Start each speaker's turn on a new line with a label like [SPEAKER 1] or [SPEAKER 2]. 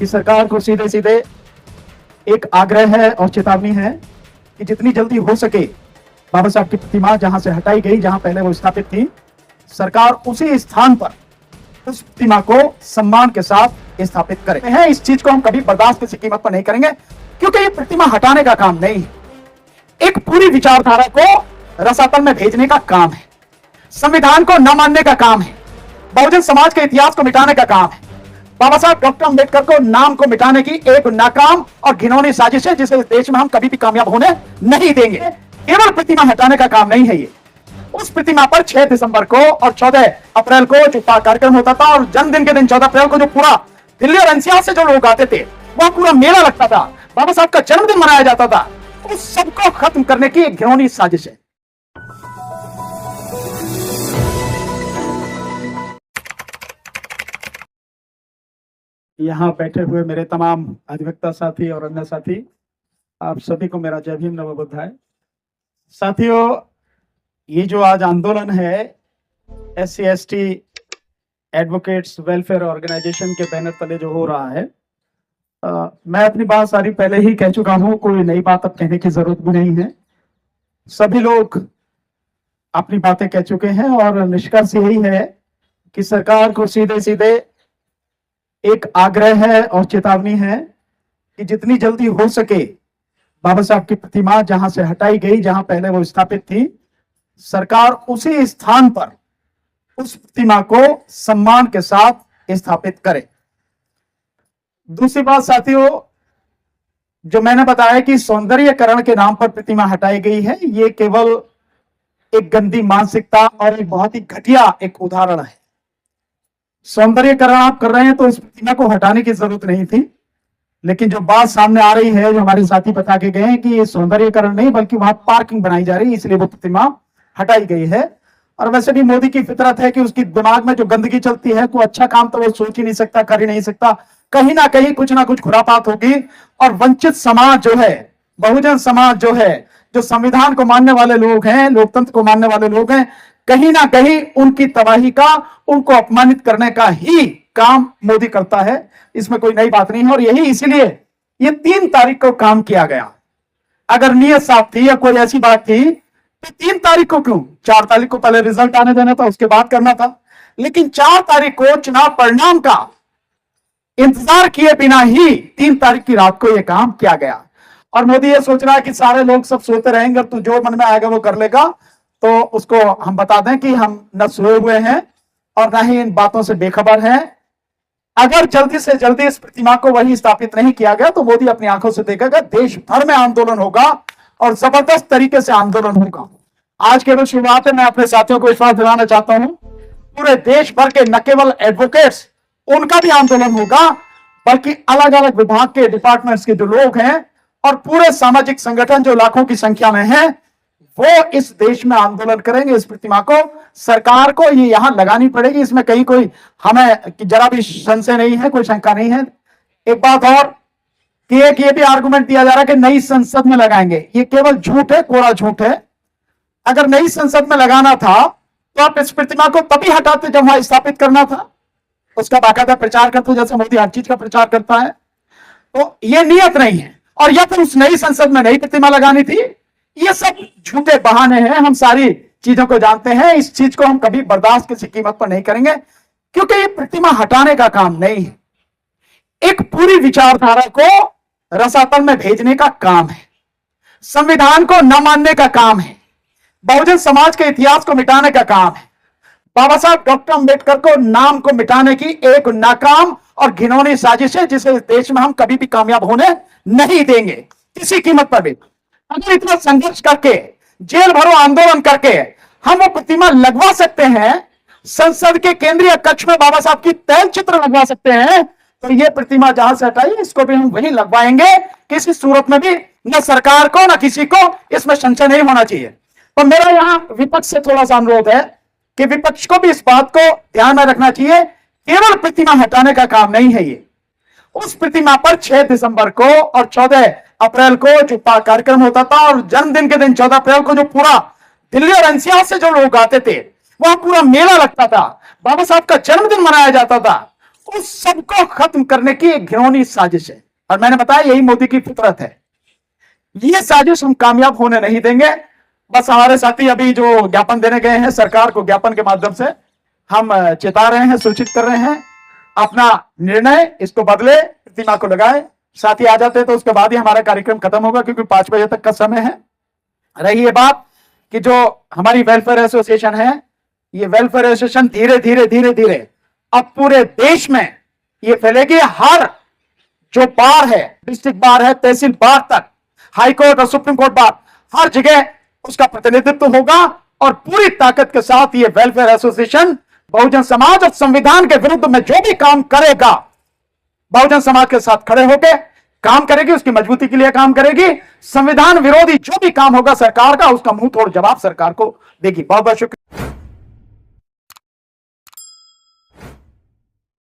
[SPEAKER 1] कि सरकार को सीधे सीधे एक आग्रह है और चेतावनी है कि जितनी जल्दी हो सके बाबा साहब की प्रतिमा जहां से हटाई गई, जहां पहले वो स्थापित थी, सरकार उसी स्थान पर उस प्रतिमा को सम्मान के साथ स्थापित करे हैं। इस चीज को हम कभी बर्दाश्त किसी कीमत पर नहीं करेंगे, क्योंकि ये प्रतिमा हटाने का काम नहीं है, एक पूरी विचारधारा को रसातल में भेजने का काम है, संविधान को न मानने का काम है, बहुजन समाज के इतिहास को मिटाने का काम है, बाबा साहब डॉक्टर अंबेडकर को नाम को मिटाने की एक नाकाम और घिनौनी साजिश है, जिसे इस देश में हम कभी भी कामयाब होने नहीं देंगे। केवल प्रतिमा हटाने का काम नहीं है ये। उस प्रतिमा पर 6 दिसंबर को और 14 अप्रैल को जो कार्यक्रम होता था, और जन्मदिन के दिन 14 अप्रैल को जो पूरा दिल्ली और एनसीआर से जो लोग आते थे, वहां पूरा मेला लगता था, बाबा साहब का जन्मदिन मनाया जाता था, उस सबको खत्म करने की एक घिनौनी साजिश है। यहां बैठे हुए मेरे तमाम अधिवक्ता साथी और अन्य साथी, आप सभी को मेरा जय भीम नमो बुद्धाय। साथियों, ये जो आज आंदोलन है SC/ST एडवोकेट्स वेलफेयर ऑर्गेनाइजेशन के बैनर तले जो हो रहा है, मैं अपनी बात सारी पहले ही कह चुका हूं, कोई नई बात अब कहने की जरूरत भी नहीं है। सभी लोग अपनी बातें कह चुके हैं और निष्कर्ष यही है कि सरकार को सीधे सीधे एक आग्रह है और चेतावनी है कि जितनी जल्दी हो सके बाबा साहब की प्रतिमा जहां से हटाई गई, जहां पहले वो स्थापित थी, सरकार उसी स्थान पर उस प्रतिमा को सम्मान के साथ स्थापित करे। दूसरी बात साथियों, जो मैंने बताया कि सौंदर्यकरण के नाम पर प्रतिमा हटाई गई है, ये केवल एक गंदी मानसिकता और एक बहुत ही घटिया एक उदाहरण है। सौंदर्यकरण आप कर रहे हैं तो इस प्रतिमा को हटाने की जरूरत नहीं थी, लेकिन जो बात सामने आ रही है, जो हमारे साथी बता के गए हैं कि ये सौंदर्यकरण नहीं बल्कि वहां पार्किंग बनाई जा रही है, इसलिए वो प्रतिमा हटाई गई है। और वैसे भी मोदी की फितरत है कि उसकी दिमाग में जो गंदगी चलती है, कोई अच्छा काम तो वो सोच ही नहीं सकता, कर ही नहीं सकता, कहीं ना कहीं कुछ ना कुछ खुरापात होगी। और वंचित समाज जो है, बहुजन समाज जो है, जो संविधान को मानने वाले लोग हैं, लोकतंत्र को मानने वाले लोग हैं, कहीं ना कहीं उनकी तबाही का, उनको अपमानित करने का ही काम मोदी करता है। इसमें कोई नई बात नहीं है। और यही इसलिए ये 3 तारीख को काम किया गया। अगर नीयत साफ थी या कोई ऐसी बात थी तो 3 तारीख को क्यों? 4 तारीख को पहले रिजल्ट आने देना था, उसके बाद करना था। लेकिन 4 तारीख को चुनाव परिणाम का इंतजार किए बिना ही 3 तारीख की रात को यह काम किया गया। और मोदी ये सोच रहा है कि सारे लोग सब सोते रहेंगे, तो जो मन में आएगा वो कर लेगा। तो उसको हम बता दें कि हम न सोए हुए हैं और न ही इन बातों से बेखबर हैं। अगर जल्दी से जल्दी इस प्रतिमा को वहीं स्थापित नहीं किया गया तो मोदी अपनी आंखों से देखेगा, देश भर में आंदोलन होगा और जबरदस्त तरीके से आंदोलन होगा। आज केवल शुरुआत है। मैं अपने साथियों को विश्वास दिलाना चाहता हूं, पूरे देश भर के न केवल एडवोकेट्स, उनका भी आंदोलन होगा, बल्कि अलग अलग विभाग के डिपार्टमेंट्स के जो लोग हैं और पूरे सामाजिक संगठन जो लाखों की संख्या में है, वो इस देश में आंदोलन करेंगे। इस प्रतिमा को सरकार को ये यहां लगानी पड़ेगी, इसमें कहीं कोई हमें जरा भी संशय नहीं है, कोई शंका नहीं है। एक बात और कि एक ये भी आर्गुमेंट दिया जा रहा है कि नई संसद में लगाएंगे, ये केवल झूठ है, कोरा झूठ है। अगर नई संसद में लगाना था तो आप इस प्रतिमा को तभी हटाते जब वहां स्थापित करना था, उसका बाकायदा प्रचार करते, जैसे मोदी हर चीज का प्रचार करता है। तो ये नियत नहीं है। और या फिर उस नई संसद में नई प्रतिमा लगानी थी, ये सब झूठे बहाने हैं। हम सारी चीजों को जानते हैं। इस चीज को हम कभी बर्दाश्त किसी कीमत पर नहीं करेंगे, क्योंकि ये प्रतिमा हटाने का काम नहीं है, एक पूरी विचारधारा को रसातल में भेजने का काम है, संविधान को न मानने का काम है, बहुजन समाज के इतिहास को मिटाने का काम है, बाबा साहब डॉक्टर अंबेडकर को नाम को मिटाने की एक नाकाम और घिनौनी साजिश है, जिसे इस देश में हम कभी भी कामयाब होने नहीं देंगे किसी कीमत पर भी। अगर इतना संघर्ष करके, जेल भरो आंदोलन करके हम वो प्रतिमा लगवा सकते हैं, संसद के केंद्रीय कक्ष में बाबा साहब की तैल चित्र लगवा सकते हैं, तो ये प्रतिमा जहां से हटाई इसको भी हम वहीं लगवाएंगे। किसी सूरत में भी न सरकार को न किसी को इसमें संशय नहीं होना चाहिए। तो मेरा यहां विपक्ष से थोड़ा सा अनुरोध है कि विपक्ष को भी इस बात को ध्यान में रखना चाहिए, केवल प्रतिमा हटाने का काम नहीं है ये। उस प्रतिमा पर 6 दिसंबर को और 14 अप्रैल को जो कार्यक्रम होता था, और जन्मदिन के दिन 14 अप्रैल को जो पूरा दिल्ली और एनसीआर से जो लोग आते थे, वहां पूरा मेला लगता था, बाबा साहब का जन्मदिन मनाया जाता था, उस सबको खत्म करने की एक घिनौनी साजिश है। और मैंने बताया यही मोदी की फितरत है। ये साजिश हम कामयाब होने नहीं देंगे। बस हमारे साथी अभी जो ज्ञापन देने गए हैं सरकार को, ज्ञापन के माध्यम से हम चेता रहे हैं, सूचित कर रहे हैं अपना निर्णय इसको बदले, प्रतिमा को लगाए। साथी आ जाते तो उसके बाद ही हमारा कार्यक्रम खत्म होगा, क्योंकि 5 बजे तक का समय है। रही ये बात कि जो हमारी वेलफेयर एसोसिएशन है, ये वेलफेयर एसोसिएशन धीरे धीरे धीरे धीरे अब पूरे देश में ये फैलेगी। हर जो बार है, डिस्ट्रिक्ट बार है, तहसील बार तक, हाई कोर्ट और सुप्रीम कोर्ट बार, हर जगह उसका प्रतिनिधित्व होगा। और पूरी ताकत के साथ ये वेलफेयर एसोसिएशन बहुजन समाज और संविधान के विरुद्ध में जो भी काम करेगा, बहुजन समाज के साथ खड़े होकर काम करेगी, उसकी मजबूती के लिए काम करेगी। संविधान विरोधी जो भी काम होगा सरकार का, उसका मुंह तोड़ जवाब सरकार को देगी। बहुत बहुत शुक्रिया।